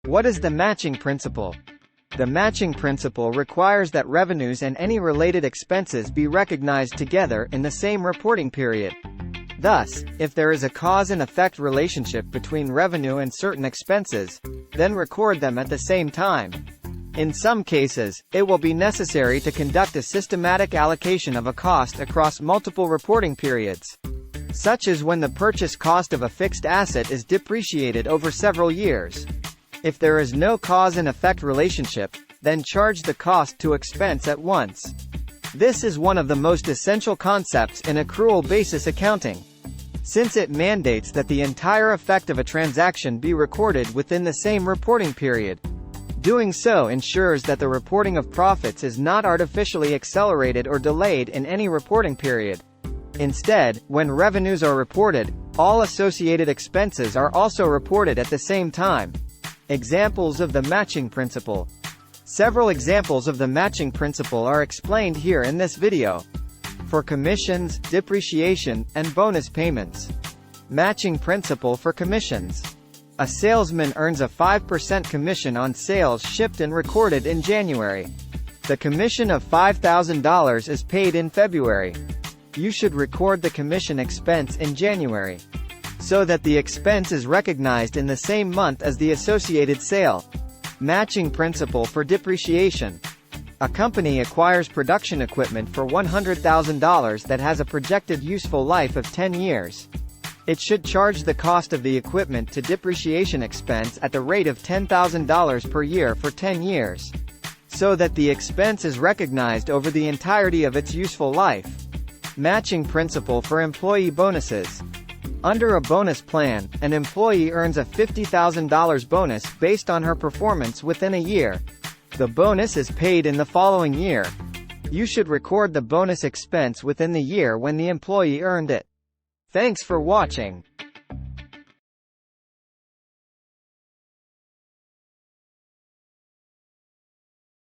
What is the matching principle? The matching principle requires that revenues and any related expenses be recognized together in the same reporting period. Thus, if there is a cause and effect relationship between revenue and certain expenses, then record them at the same time. In some cases, it will be necessary to conduct a systematic allocation of a cost across multiple reporting periods, such as when the purchase cost of a fixed asset is depreciated over several years. If there is no cause and effect relationship, then charge the cost to expense at once. This is one of the most essential concepts in accrual basis accounting, since it mandates that the entire effect of a transaction be recorded within the same reporting period. Doing so ensures that the reporting of profits is not artificially accelerated or delayed in any reporting period. Instead, when revenues are reported, all associated expenses are also reported at the same time. Examples of the matching principle. Several examples of the matching principle are explained here in this video. For commissions, depreciation, and bonus payments. Matching principle for commissions. A salesman earns a 5% commission on sales shipped and recorded in January. The commission of $5,000 is paid in February. You should record the commission expense in January, so that the expense is recognized in the same month as the associated sale. Matching principle for depreciation. A company acquires production equipment for $100,000 that has a projected useful life of 10 years. It should charge the cost of the equipment to depreciation expense at the rate of $10,000 per year for 10 years, so that the expense is recognized over the entirety of its useful life. Matching principle for employee bonuses. Under a bonus plan, an employee earns a $50,000 bonus based on her performance within a year. The bonus is paid in the following year. You should record the bonus expense within the year when the employee earned it. Thanks for watching.